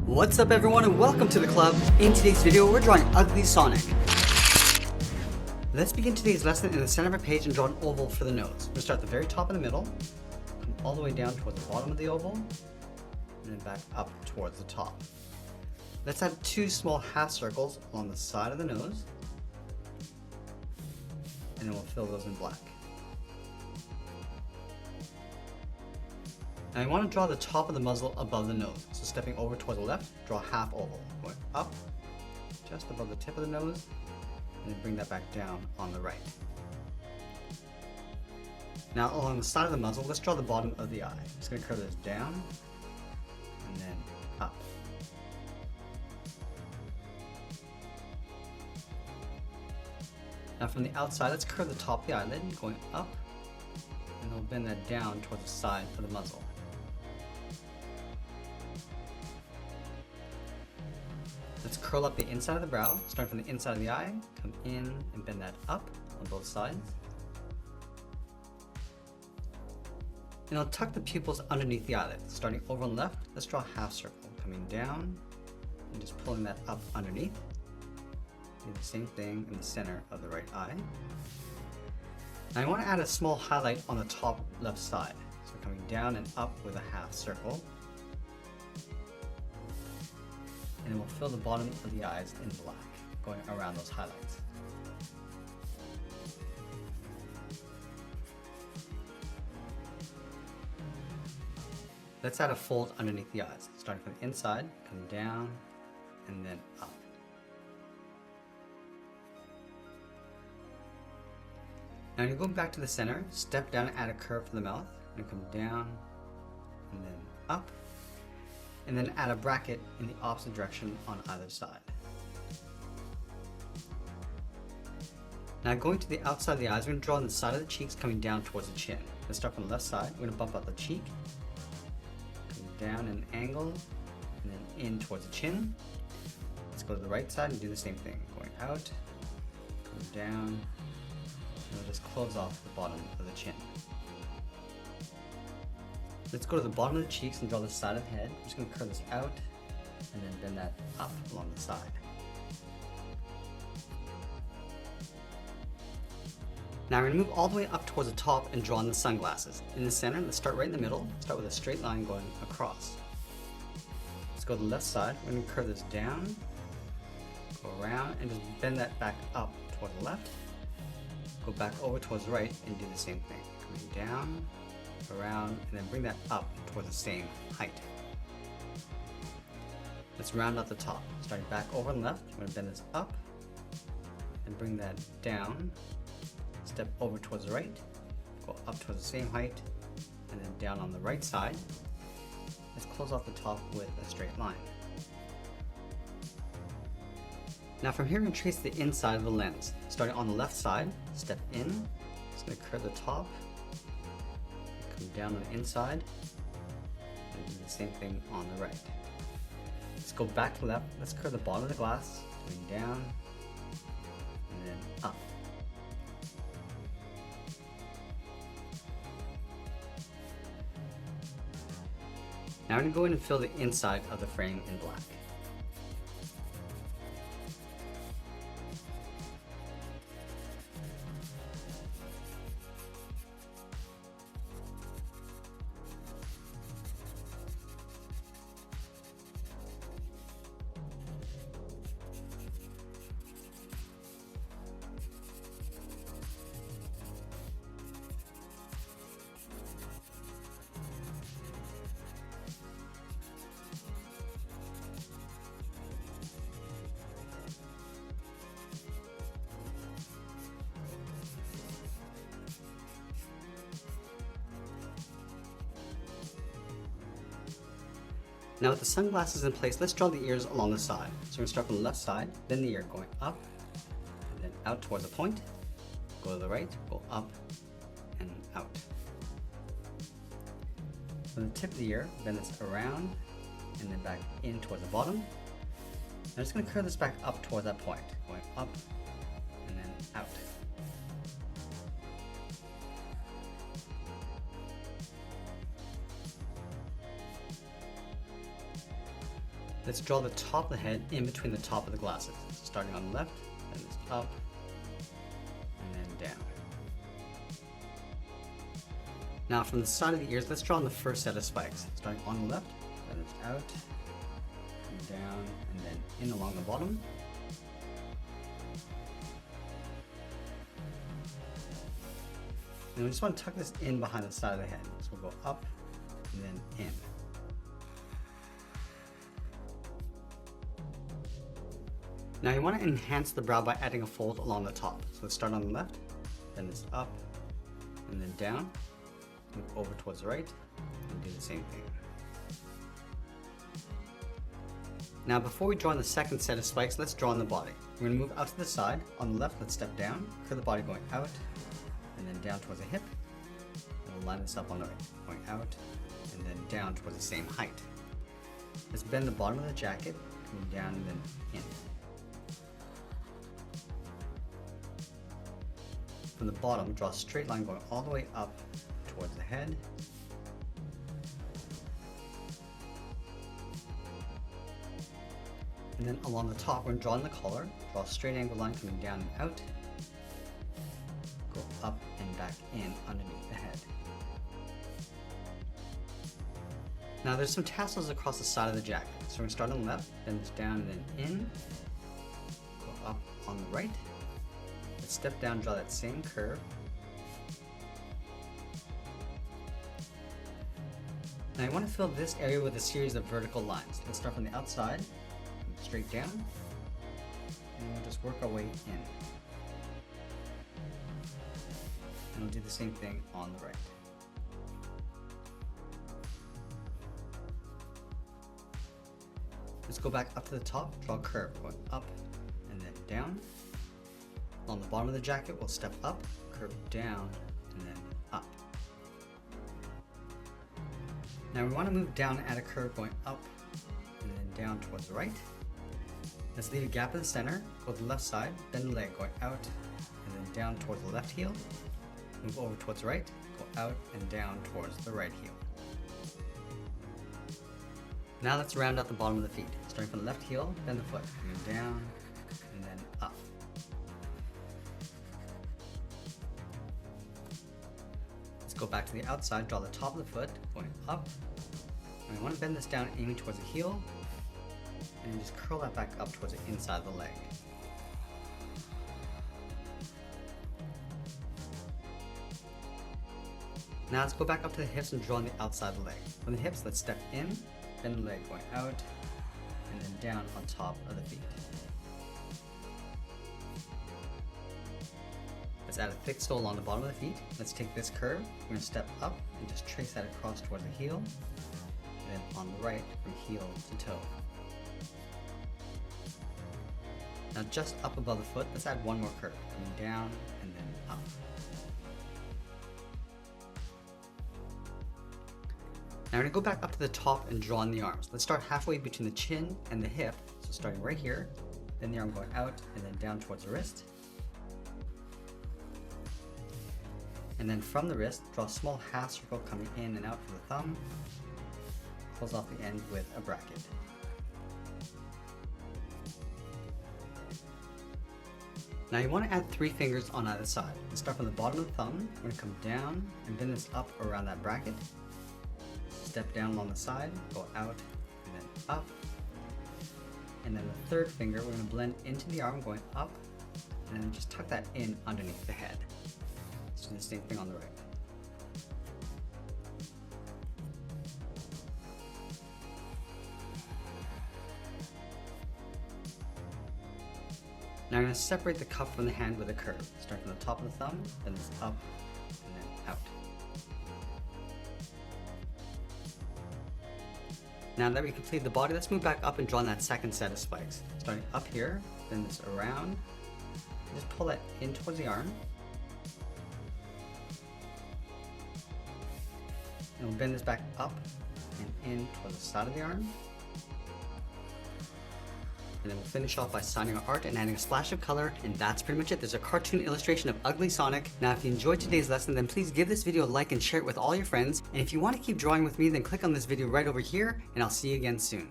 What's up everyone and welcome to the club. In today's video we're drawing Ugly Sonic. Let's begin today's lesson in the center of our page and draw an oval for the nose. We're going to start at the very top in the middle, come all the way down towards the bottom of the oval, and then back up towards the top. Let's add two small half circles along the side of the nose, and then we'll fill those in black. Now you want to draw the top of the muzzle above the nose. So stepping over towards the left, draw a half oval, going up just above the tip of the nose, and then bring that back down on the right. Now along the side of the muzzle, let's draw the bottom of the eye. I'm just going to curve this down and then up. Now from the outside, let's curve the top of the eyelid, going up, and we'll bend that down towards the side of the muzzle. Let's curl up the inside of the brow, starting from the inside of the eye, come in and bend that up on both sides. And I'll tuck the pupils underneath the eyelid. Starting over on the left, let's draw a half circle, coming down and just pulling that up underneath. Do the same thing in the center of the right eye. Now I want to add a small highlight on the top left side. So coming down and up with a half circle. And then we'll fill the bottom of the eyes in black, going around those highlights. Let's add a fold underneath the eyes, starting from the inside, coming down, and then up. Now you're going back to the center, step down and add a curve for the mouth, and come down, and then up. And then add a bracket in the opposite direction on either side. Now going to the outside of the eyes, we're going to draw on the side of the cheeks coming down towards the chin. Let's start from the left side. We're going to bump out the cheek, come down an angle, and then in towards the chin. Let's go to the right side and do the same thing. Going out, come down, and we'll just close off the bottom of the chin. Let's go to the bottom of the cheeks and draw the side of the head. I'm just going to curve this out and then bend that up along the side. Now we're going to move all the way up towards the top and draw in the sunglasses. In the center, let's start right in the middle. Start with a straight line going across. Let's go to the left side. We're going to curve this down, go around, and just bend that back up toward the left. Go back over towards the right and do the same thing. Coming down, around, and then bring that up towards the same height. Let's round out the top. Starting back over on the left, we're going to bend this up and bring that down. Step over towards the right, go up towards the same height, and then down on the right side. Let's close off the top with a straight line. Now from here, we're going to trace the inside of the lens. Starting on the left side, step in, just going to curve the top, come down on the inside, and do the same thing on the right. Let's go back to left. Let's curve the bottom of the glass, going down, and then up. Now we're going to go in and fill the inside of the frame in black. Now with the sunglasses in place, let's draw the ears along the side. So we're going to start from the left side, then the ear going up, and then out towards the point. Go to the right, go up, and out. From the tip of the ear, bend this around, and then back in towards the bottom. I'm just going to curve this back up towards that point, going up, and then out. Let's draw the top of the head in between the top of the glasses. So starting on the left, then it's up, and then down. Now from the side of the ears, let's draw on the first set of spikes. Starting on the left, then it's out, and down, and then in along the bottom. And we just want to tuck this in behind the side of the head. So we'll go up and then in. Now you want to enhance the brow by adding a fold along the top. So let's start on the left, then it's up, and then down, move over towards the right, and do the same thing. Now before we draw on the second set of spikes, let's draw on the body. We're going to move out to the side. On the left, let's step down, curve the body going out, and then down towards the hip. And we'll line this up on the right, going out, and then down towards the same height. Let's bend the bottom of the jacket, coming down and then in. From the bottom, draw a straight line going all the way up towards the head. And then along the top, we're drawing the collar, draw a straight angle line coming down and out, go up and back in underneath the head. Now there's some tassels across the side of the jacket. So we're going to start on the left, then it's down and then in, go up on the right. Let's step down, draw that same curve. Now I want to fill this area with a series of vertical lines. Let's start from the outside, straight down, and we'll just work our way in. And we'll do the same thing on the right. Let's go back up to the top, draw a curve, going up and then down. On the bottom of the jacket, we'll step up, curve down, and then up. Now we want to move down and add a curve going up and then down towards the right. Let's leave a gap in the center, go to the left side, bend the leg going out and then down towards the left heel. Move over towards the right, go out and down towards the right heel. Now let's round out the bottom of the feet. Starting from the left heel, bend the foot, coming down and then up. Let's go back to the outside, draw the top of the foot, going up. And we want to bend this down, aiming towards the heel, and then just curl that back up towards the inside of the leg. Now let's go back up to the hips and draw on the outside of the leg. From the hips, let's step in, bend the leg going out, and then down on top of the feet. Let's add a thick sole along the bottom of the feet. Let's take this curve, we're going to step up and just trace that across towards the heel, and then on the right from heel to toe. Now just up above the foot, let's add one more curve, coming down and then up. Now we're going to go back up to the top and draw on the arms. Let's start halfway between the chin and the hip. So starting right here, then the arm going out and then down towards the wrist. And then from the wrist, draw a small half circle coming in and out for the thumb. Close off the end with a bracket. Now you want to add 3 fingers on either side. Let's start from the bottom of the thumb. We're going to come down and bend this up around that bracket. Step down along the side, go out and then up. And then the third finger, we're going to blend into the arm going up and then just tuck that in underneath the head. Let's do the same thing on the right. Now I'm going to separate the cuff from the hand with a curve. Start from the top of the thumb, then it's up and then out. Now that we completed the body, let's move back up and draw on that second set of spikes. Starting up here, then this around, just pull that in towards the arm. And we'll bend this back up and in towards the side of the arm. And then we'll finish off by signing our art and adding a splash of color, and that's pretty much it. There's a cartoon illustration of Ugly Sonic. Now if you enjoyed today's lesson, then please give this video a like and share it with all your friends. And if you want to keep drawing with me, then click on this video right over here, and I'll see you again soon.